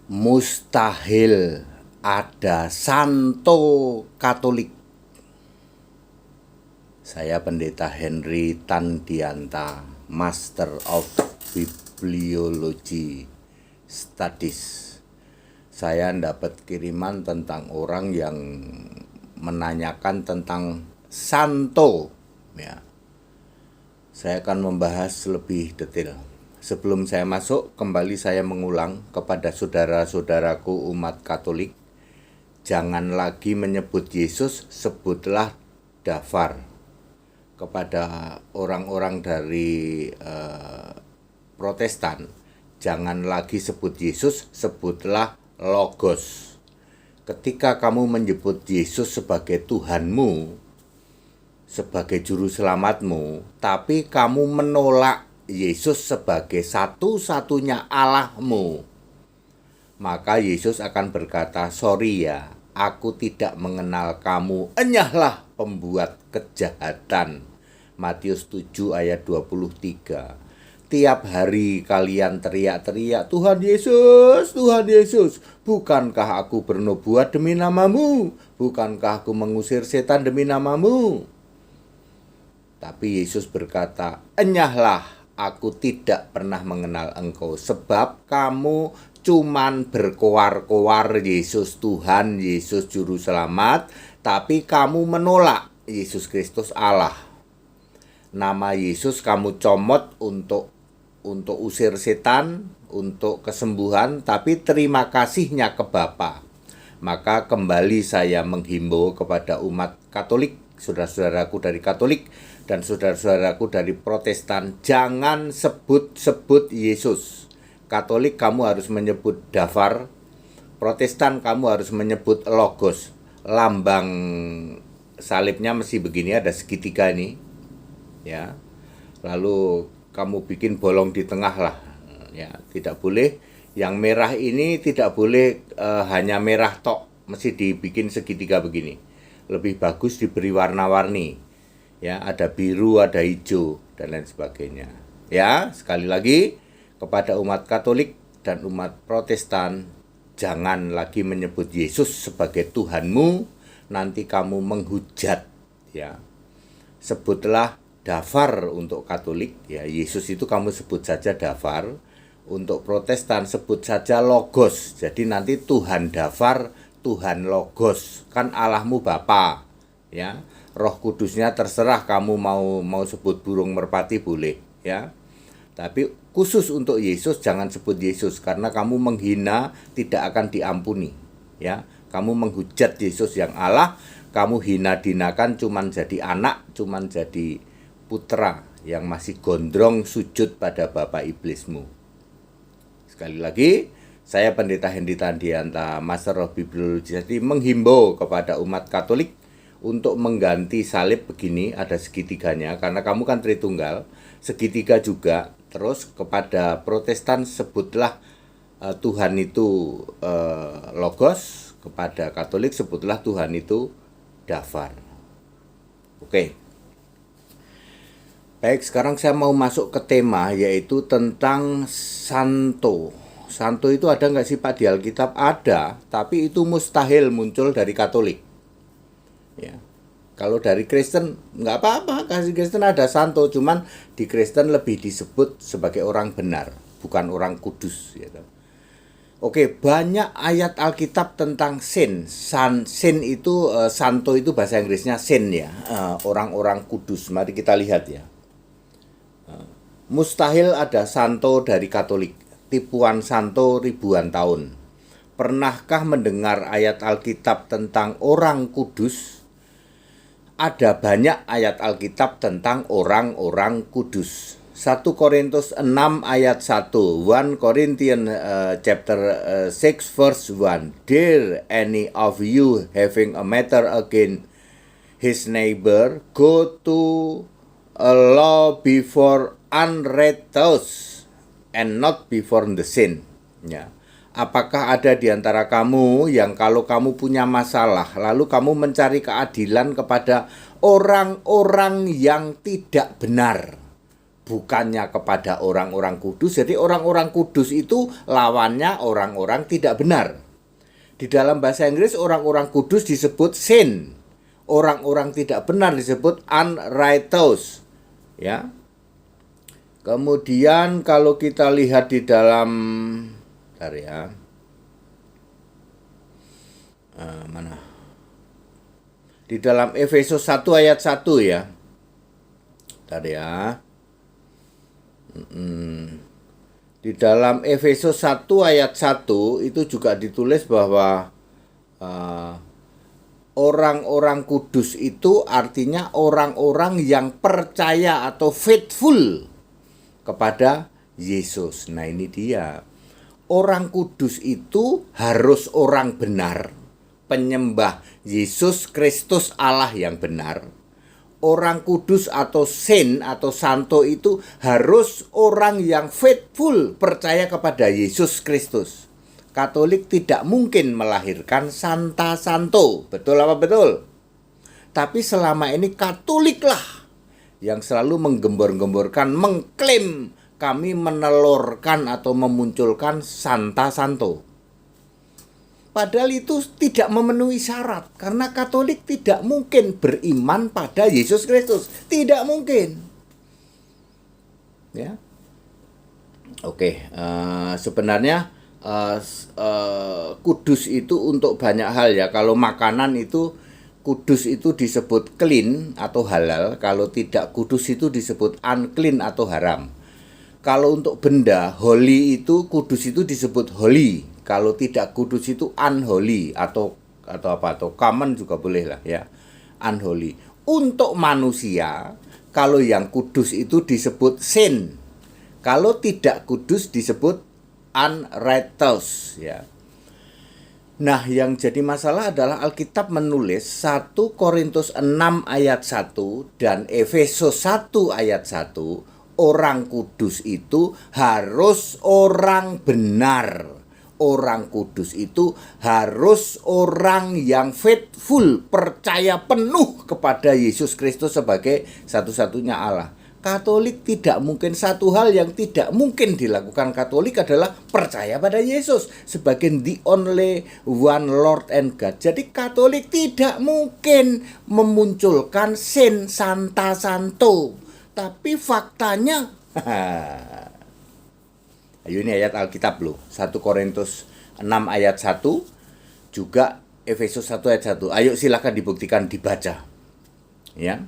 Mustahil ada santo Katolik. Saya Pendeta Henry Tandianta, Master of Bibliology Studies. Saya dapat kiriman tentang orang yang menanyakan tentang santo, ya. Saya akan membahas lebih detail. Sebelum saya masuk, kembali saya mengulang kepada saudara-saudaraku umat Katolik, jangan lagi menyebut Yesus, sebutlah Dafar. Kepada orang-orang dari Protestan, jangan lagi sebut Yesus, sebutlah Logos. Ketika kamu menyebut Yesus sebagai Tuhanmu, sebagai juru selamatmu, tapi kamu menolak Yesus sebagai satu-satunya Allahmu, maka Yesus akan berkata, sorry ya, aku tidak mengenal kamu, enyahlah pembuat kejahatan. Matius 7 ayat 23. Tiap hari kalian teriak-teriak, Tuhan Yesus, bukankah aku bernubuat demi namamu? Bukankah aku mengusir setan demi namamu? Tapi Yesus berkata, enyahlah, aku tidak pernah mengenal engkau, sebab kamu cuman berkoar-koar Yesus Tuhan, Yesus Juru Selamat, tapi kamu menolak Yesus Kristus Allah. Nama Yesus kamu comot untuk usir setan, untuk kesembuhan, tapi terima kasihnya ke Bapa. Maka kembali saya menghimbau kepada umat Katolik, saudara-saudaraku dari Katolik dan saudara-saudaraku dari Protestan, jangan sebut-sebut Yesus. Katolik kamu harus menyebut Dafar, Protestan kamu harus menyebut Logos. Lambang salibnya mesti begini, ada segitiga ini, ya. Lalu kamu bikin bolong di tengah lah, ya. Tidak boleh yang merah ini, tidak boleh hanya merah tok, mesti dibikin segitiga begini. Lebih bagus diberi warna-warni, ya, ada biru, ada hijau dan lain sebagainya. Ya, sekali lagi kepada umat Katolik dan umat Protestan, jangan lagi menyebut Yesus sebagai Tuhanmu, nanti kamu menghujat, ya. Sebutlah Dafar untuk Katolik, ya, Yesus itu kamu sebut saja Dafar. Untuk Protestan sebut saja Logos. Jadi nanti Tuhan Dafar, Tuhan Logos, kan Allahmu Bapa, ya. Roh Kudusnya terserah kamu mau sebut burung merpati boleh, ya. Tapi khusus untuk Yesus jangan sebut Yesus, karena kamu menghina, tidak akan diampuni, ya. Kamu menghujat Yesus yang Allah, kamu hina-dinakan, cuman jadi anak, cuman jadi putra yang masih gondrong sujud pada bapak iblismu. Sekali lagi, saya Pendeta Henry Tandianta, Master of Bibliology, jadi menghimbau kepada umat Katolik untuk mengganti salib begini, ada segitiganya, karena kamu kan Tritunggal, segitiga juga. Terus kepada Protestan sebutlah Tuhan itu Logos, kepada Katolik sebutlah Tuhan itu Dafar. Oke. Baik, sekarang saya mau masuk ke tema, yaitu tentang santo. Santo itu ada nggak sih Pak di Alkitab? Ada, tapi itu mustahil muncul dari Katolik. Ya. Kalau dari Kristen nggak apa-apa, kasih Kristen ada santo, cuman di Kristen lebih disebut sebagai orang benar, bukan orang kudus. Gitu. Oke, banyak ayat Alkitab tentang sin. Sin itu, santo itu bahasa Inggrisnya sin, ya, orang-orang kudus. Mari kita lihat, ya. Mustahil ada santo dari Katolik, tipuan santo ribuan tahun. Pernahkah mendengar ayat Alkitab tentang orang kudus? Ada banyak ayat Alkitab tentang orang-orang kudus. 1 Korintus 6 ayat 1, 1 Corinthians chapter 6 verse 1. Dare any of you having a matter against his neighbor go to a law before unrighteous and not before the sin. Ya. Apakah ada di antara kamu yang kalau kamu punya masalah, lalu kamu mencari keadilan kepada orang-orang yang tidak benar, bukannya kepada orang-orang kudus. Jadi orang-orang kudus itu lawannya orang-orang tidak benar. Di dalam bahasa Inggris orang-orang kudus disebut saint. Orang-orang tidak benar disebut unrighteous. Ya. Kemudian kalau kita lihat di dalam mana? Di dalam Efesus 1 ayat 1 ya. Di dalam Efesus 1 ayat 1 itu juga ditulis bahwa orang-orang kudus itu artinya orang-orang yang percaya atau faithful kepada Yesus. Nah, ini dia. Orang kudus itu harus orang benar, penyembah Yesus Kristus Allah yang benar. Orang kudus atau saint atau santo itu harus orang yang faithful, percaya kepada Yesus Kristus. Katolik tidak mungkin melahirkan santa santo. Betul apa betul? Tapi selama ini Katoliklah yang selalu menggembor-gemborkan, mengklaim kami menelurkan atau memunculkan santa santo. Padahal itu tidak memenuhi syarat, karena Katolik tidak mungkin beriman pada Yesus Kristus. Tidak mungkin. Ya. Oke, sebenarnya kudus itu untuk banyak hal ya. Kalau makanan itu kudus itu disebut clean atau halal, kalau tidak kudus itu disebut unclean atau haram. Kalau untuk benda, holy itu kudus itu disebut holy. Kalau tidak kudus itu unholy atau common juga boleh lah ya. Unholy. Untuk manusia, kalau yang kudus itu disebut saint. Kalau tidak kudus disebut unrighteous ya. Nah, yang jadi masalah adalah Alkitab menulis 1 Korintus 6 ayat 1 dan Efesus 1 ayat 1, orang kudus itu harus orang benar. Orang kudus itu harus orang yang faithful, percaya penuh kepada Yesus Kristus sebagai satu-satunya Allah. Katolik tidak mungkin, satu hal yang tidak mungkin dilakukan Katolik adalah percaya pada Yesus sebagai the only one Lord and God. Jadi Katolik tidak mungkin memunculkan saint, santa, santo. Tapi faktanya ayo ini ayat Alkitab loh. 1 Korintus 6 ayat 1 juga Efesus 1 ayat 1. Ayo silakan dibuktikan, dibaca. Ya.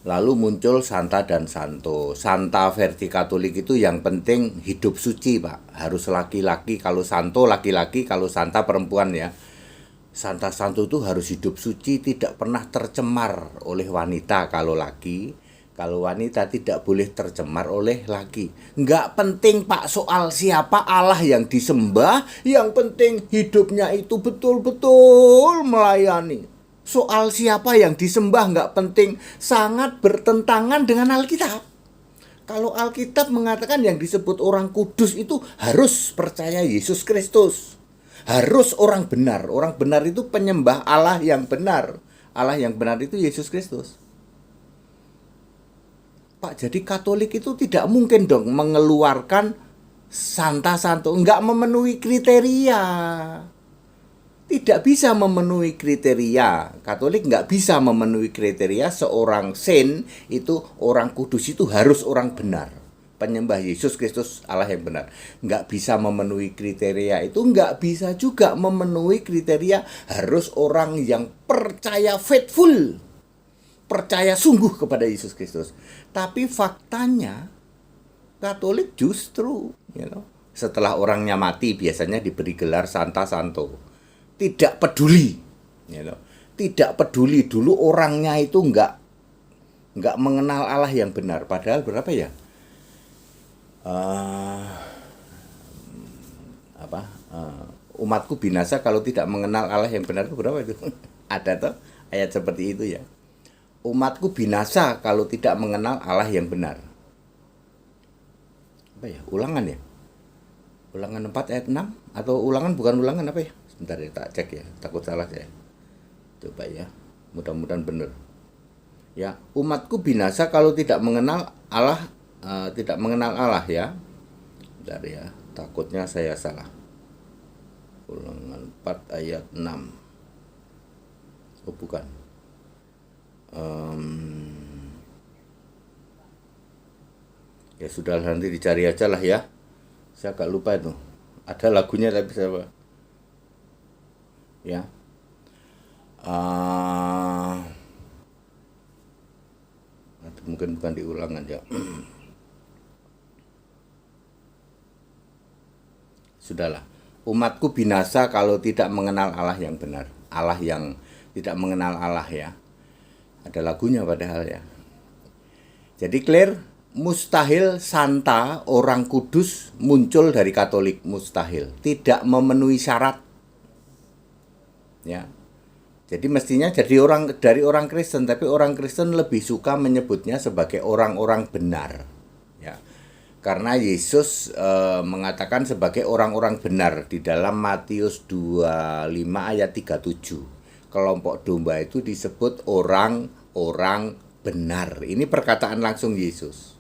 Lalu muncul santa dan santo. Santa versi Katolik itu yang penting hidup suci, Pak. Harus laki-laki, kalau santo laki-laki, kalau santa perempuan ya. Santa santo itu harus hidup suci, tidak pernah tercemar oleh wanita kalau laki. Kalau wanita tidak boleh tercemar oleh laki. Nggak penting Pak soal siapa Allah yang disembah. Yang penting hidupnya itu betul-betul melayani. Soal siapa yang disembah nggak penting. Sangat bertentangan dengan Alkitab. Kalau Alkitab mengatakan yang disebut orang kudus itu harus percaya Yesus Kristus. Harus orang benar. Orang benar itu penyembah Allah yang benar. Allah yang benar itu Yesus Kristus. Pak, jadi Katolik itu tidak mungkin dong mengeluarkan santa santo, enggak memenuhi kriteria. Tidak bisa memenuhi kriteria. Katolik enggak bisa memenuhi kriteria seorang saint itu, orang kudus itu harus orang benar. Penyembah Yesus Kristus Allah yang benar. Enggak bisa memenuhi kriteria itu, enggak bisa juga memenuhi kriteria harus orang yang percaya faithful. Percaya sungguh kepada Yesus Kristus. Tapi faktanya Katolik justru setelah orangnya mati biasanya diberi gelar Santa Santo. Tidak peduli. Tidak peduli dulu orangnya itu enggak mengenal Allah yang benar. Padahal berapa ya? Umatku binasa kalau tidak mengenal Allah yang benar itu berapa itu? Ada tuh ayat seperti itu ya. Umatku binasa kalau tidak mengenal Allah yang benar. Apa ya? Ulangan ya? Ulangan 4 ayat 6? Atau ulangan bukan ulangan apa ya? Sebentar ya, tak cek ya. Takut salah saya. Coba ya. Mudah-mudahan benar. Ya, umatku binasa kalau tidak mengenal Allah, tidak mengenal Allah ya. Bentar ya, takutnya saya salah. Ulangan 4 ayat 6. Oh bukan. Ya sudah, nanti dicari aja lah ya. Saya agak lupa itu. Ada lagunya tapi saya ya. Mungkin bukan diulang aja. Sudahlah. Umatku binasa kalau tidak mengenal Allah yang benar. Allah yang tidak mengenal Allah ya. Ada lagunya padahal ya. Jadi clear, mustahil Santa orang kudus muncul dari Katolik, mustahil. Tidak memenuhi syarat. Ya. Jadi mestinya dari orang Kristen, tapi orang Kristen lebih suka menyebutnya sebagai orang-orang benar. Ya. Karena Yesus mengatakan sebagai orang-orang benar di dalam Matius 25 ayat 37. Kelompok domba itu disebut orang-orang benar. Ini perkataan langsung Yesus.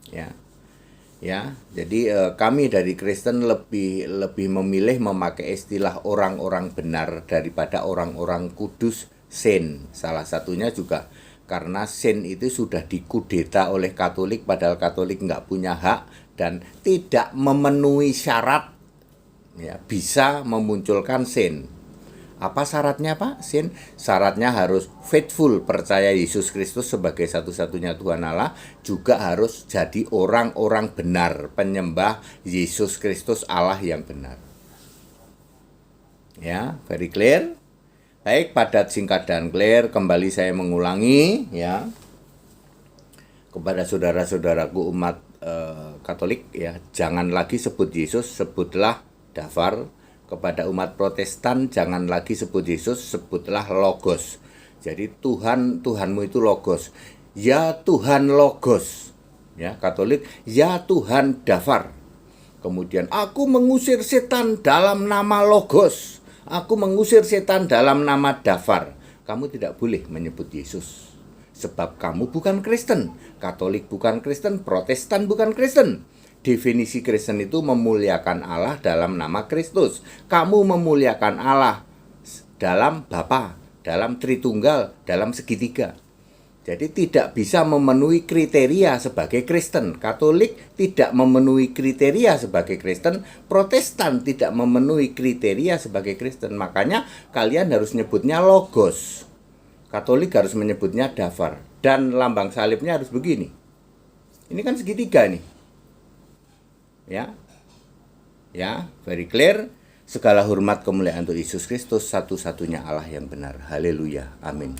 Ya. Ya, jadi kami dari Kristen lebih memilih memakai istilah orang-orang benar daripada orang-orang kudus, saint. Salah satunya juga karena saint itu sudah dikudeta oleh Katolik, padahal Katolik nggak punya hak dan tidak memenuhi syarat ya bisa memunculkan saint. Apa syaratnya Pak? Saint? Syaratnya harus faithful, percaya Yesus Kristus sebagai satu-satunya Tuhan Allah, juga harus jadi orang-orang benar, penyembah Yesus Kristus Allah yang benar. Ya, very clear. Baik, padat, singkat, dan clear. Kembali saya mengulangi ya kepada saudara-saudaraku umat Katolik ya, jangan lagi sebut Yesus, sebutlah Dafar. Kepada umat Protestan jangan lagi sebut Yesus, sebutlah Logos. Jadi Tuhanmu itu Logos. Ya Tuhan Logos. Ya, Katolik, ya Tuhan Dafar. Kemudian aku mengusir setan dalam nama Logos. Aku mengusir setan dalam nama Dafar. Kamu tidak boleh menyebut Yesus. Sebab kamu bukan Kristen. Katolik bukan Kristen, Protestan bukan Kristen. Definisi Kristen itu memuliakan Allah dalam nama Kristus. Kamu memuliakan Allah dalam Bapa, dalam Tritunggal, dalam segitiga. Jadi tidak bisa memenuhi kriteria sebagai Kristen. Katolik tidak memenuhi kriteria sebagai Kristen. Protestan tidak memenuhi kriteria sebagai Kristen. Makanya kalian harus nyebutnya Logos. Katolik harus menyebutnya Dafar. Dan lambang salibnya harus begini. Ini kan segitiga nih. Ya, very clear. Segala hormat kemuliaan untuk Yesus Kristus, satu-satunya Allah yang benar. Haleluya, amin.